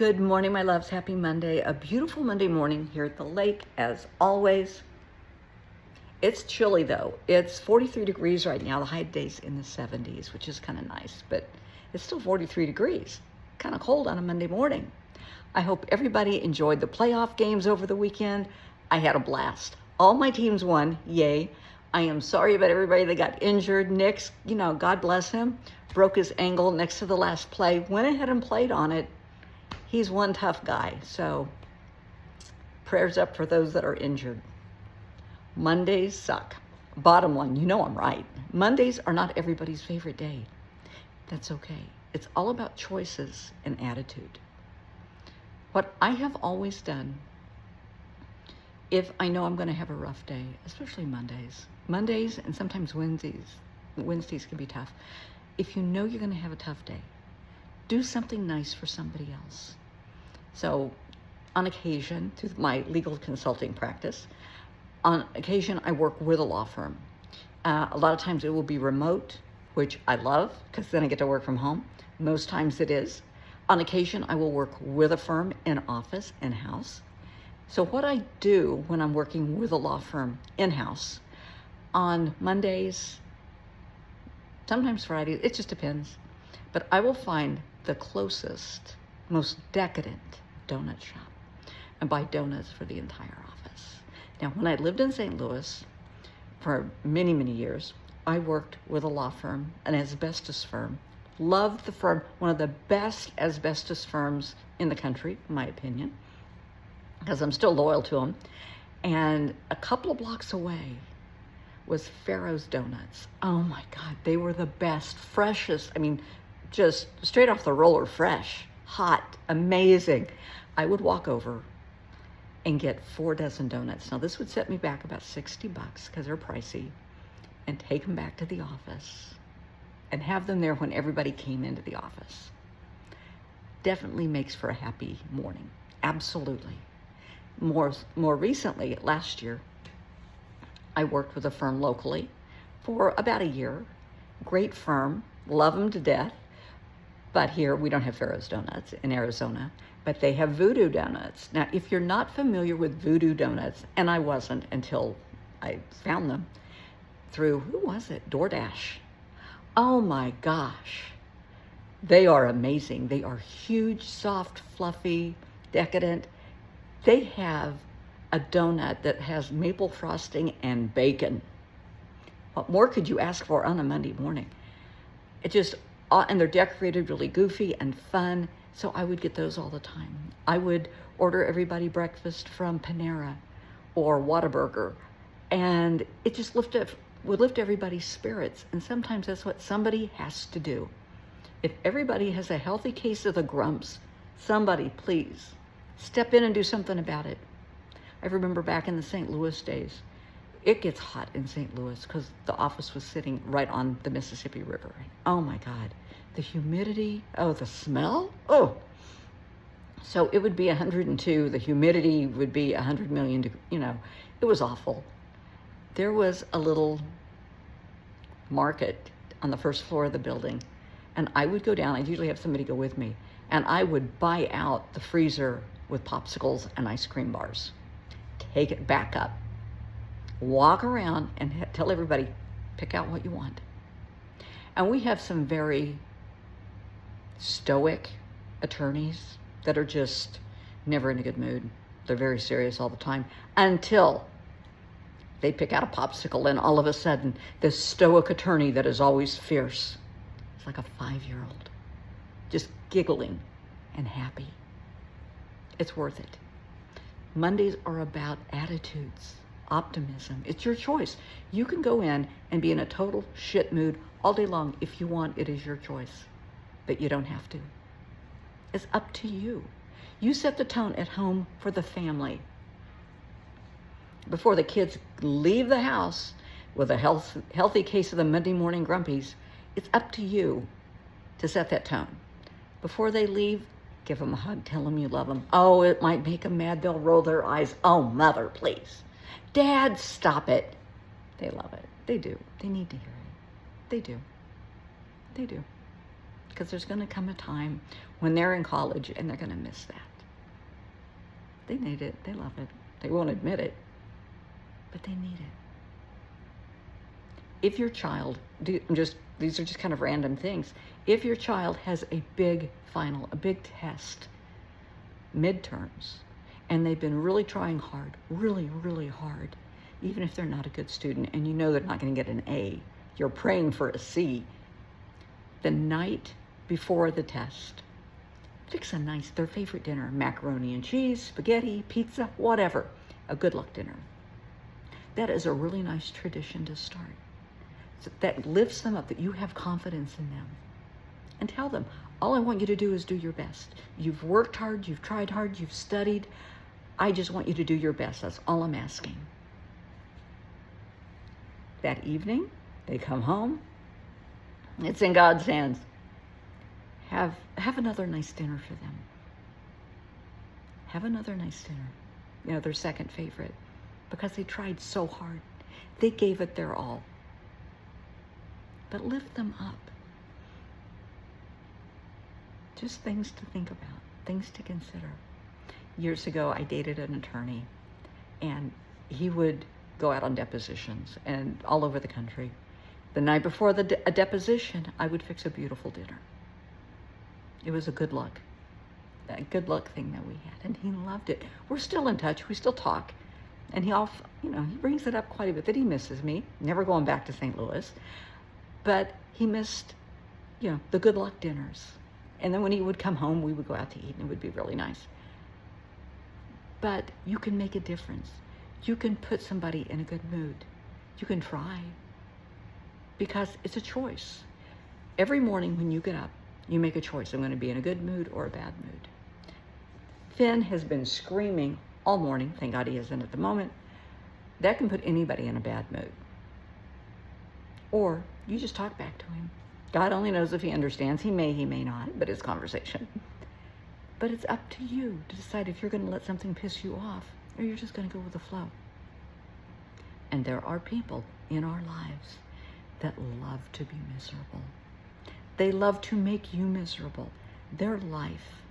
Good morning, my loves. Happy Monday. A beautiful Monday morning here at the lake, as always. It's chilly, though. It's 43 degrees right now. The high day's in the 70s, which is kind of nice, but it's still 43 degrees. Kind of cold on a Monday morning. I hope everybody enjoyed the playoff games over the weekend. I had a blast. All my teams won. Yay. I am sorry about everybody that got injured. Nick's, God bless him, broke his ankle next to the last play, went ahead and played on it. He's one tough guy, so prayers up for those that are injured. Mondays suck. Bottom line, I'm right. Mondays are not everybody's favorite day. That's okay. It's all about choices and attitude. What I have always done, if I know I'm going to have a rough day, especially Mondays and sometimes Wednesdays can be tough. If you know you're going to have a tough day, do something nice for somebody else. So on occasion, through my legal consulting practice, on occasion I work with a law firm. A lot of times it will be remote, which I love because then I get to work from home. Most times it is. On occasion I will work with a firm in office, in-house. So what I do when I'm working with a law firm in-house, on Mondays, sometimes Fridays, it just depends, but I will find the closest, most decadent donut shop and buy donuts for the entire office. Now, when I lived in St. Louis for many, many years, I worked with a law firm, an asbestos firm. Loved the firm, one of the best asbestos firms in the country, in my opinion, because I'm still loyal to them. And a couple of blocks away was Farrow's Donuts. Oh my God, they were the best, freshest. Just straight off the roller, fresh, hot, amazing. I would walk over and get 4 dozen donuts. Now this would set me back about $60 because they're pricey, and take them back to the office and have them there when everybody came into the office. Definitely makes for a happy morning. Absolutely. More recently, last year, I worked with a firm locally for about a year. Great firm, love them to death. But here, we don't have Farrow's Donuts in Arizona, but they have Voodoo Donuts. Now, if you're not familiar with Voodoo Donuts, and I wasn't until I found them through, who was it? DoorDash. Oh my gosh. They are amazing. They are huge, soft, fluffy, decadent. They have a donut that has maple frosting and bacon. What more could you ask for on a Monday morning? And they're decorated really goofy and fun, so I would get those all the time. I would order everybody breakfast from Panera or Whataburger, and it just would lift everybody's spirits, and sometimes that's what somebody has to do. If everybody has a healthy case of the grumps, somebody please step in and do something about it. I remember back in the St. Louis days, it gets hot in St. Louis because the office was sitting right on the Mississippi River. Oh my God, the humidity, the smell, So it would be 102, the humidity would be 100 million, it was awful. There was a little market on the first floor of the building, and I would go down, I'd usually have somebody go with me, and I would buy out the freezer with popsicles and ice cream bars, take it back up, walk around and tell everybody, pick out what you want. And we have some very stoic attorneys that are just never in a good mood. They're very serious all the time until they pick out a popsicle, and all of a sudden, this stoic attorney that is always fierce, it's like a 5-year-old, just giggling and happy. It's worth it. Mondays are about attitudes, optimism. It's your choice. You can go in and be in a total shit mood all day long if you want. It is your choice, but you don't have to. It's up to you. You set the tone at home for the family. Before the kids leave the house with a healthy case of the Monday morning grumpies, it's up to you to set that tone. Before they leave, give them a hug, tell them you love them. Oh, it might make them mad. They'll roll their eyes. Oh, mother, please. Dad, stop it. They love it. They do. They need to hear it. They do. They do. Because there's going to come a time when they're in college, and they're going to miss that. They need it. They love it. They won't admit it, but they need it. If your child, these are just kind of random things. If your child has a big final, a big test, midterms, and they've been really trying hard, really, really hard, even if they're not a good student, and you know they're not going to get an A, you're praying for a C, the night before the test, fix their favorite dinner, macaroni and cheese, spaghetti, pizza, whatever, a good luck dinner. That is a really nice tradition to start. So that lifts them up, that you have confidence in them. And tell them, all I want you to do is do your best. You've worked hard, you've tried hard, you've studied. I just want you to do your best. That's all I'm asking. That evening, they come home. It's in God's hands. Have another nice dinner for them. Have another nice dinner. Their second favorite. Because they tried so hard. They gave it their all. But lift them up. Just things to think about, things to consider. Years ago, I dated an attorney, and he would go out on depositions and all over the country. The night before a deposition, I would fix a beautiful dinner. It was a good luck thing that we had, and he loved it. We're still in touch. We still talk. And he brings it up quite a bit that he misses me, never going back to St. Louis. But he missed, the good luck dinners. And then when he would come home, we would go out to eat, and it would be really nice. But you can make a difference. You can put somebody in a good mood. You can try. Because it's a choice. Every morning when you get up, you make a choice. I'm going to be in a good mood or a bad mood. Finn has been screaming all morning. Thank God he isn't at the moment. That can put anybody in a bad mood. Or you just talk back to him. God only knows if he understands. He may not, but it's conversation. But it's up to you to decide if you're going to let something piss you off or you're just going to go with the flow. And there are people in our lives that love to be miserable. They love to make you miserable. Their life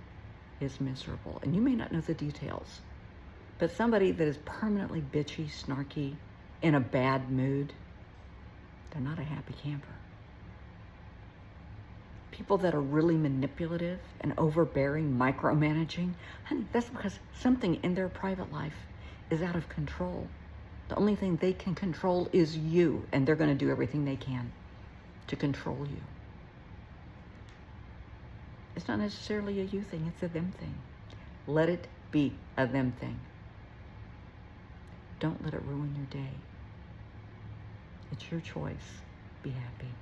is miserable. And you may not know the details, but somebody that is permanently bitchy, snarky, in a bad mood, they're not a happy camper. People that are really manipulative and overbearing, micromanaging, honey, that's because something in their private life is out of control. The only thing they can control is you, and they're going to do everything they can to control you. It's not necessarily a you thing, it's a them thing. Let it be a them thing. Don't let it ruin your day. It's your choice. Be happy.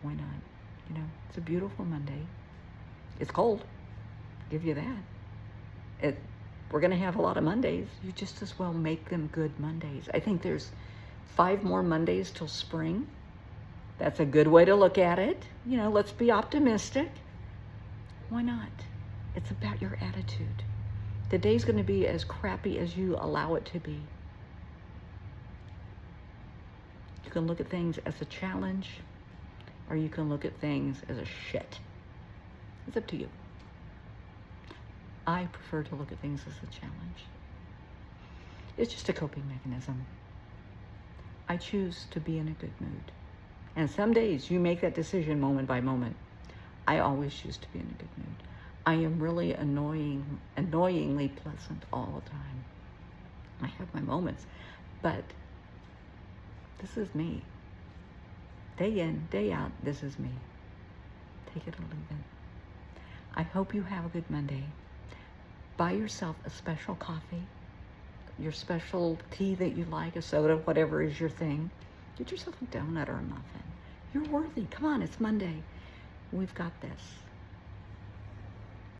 Why not? It's a beautiful Monday. It's cold. I'll give you that. We're going to have a lot of Mondays. You just as well make them good Mondays. I think there's 5 more Mondays till spring. That's a good way to look at it. Let's be optimistic. Why not? It's about your attitude. The day's going to be as crappy as you allow it to be. You can look at things as a challenge, or you can look at things as a shit. It's up to you. I prefer to look at things as a challenge. It's just a coping mechanism. I choose to be in a good mood. And some days you make that decision moment by moment. I always choose to be in a good mood. I am really annoyingly pleasant all the time. I have my moments, but this is me. Day in, day out, this is me. Take it or leave it. I hope you have a good Monday. Buy yourself a special coffee, your special tea that you like, a soda, whatever is your thing. Get yourself a donut or a muffin. You're worthy. Come on, it's Monday. We've got this.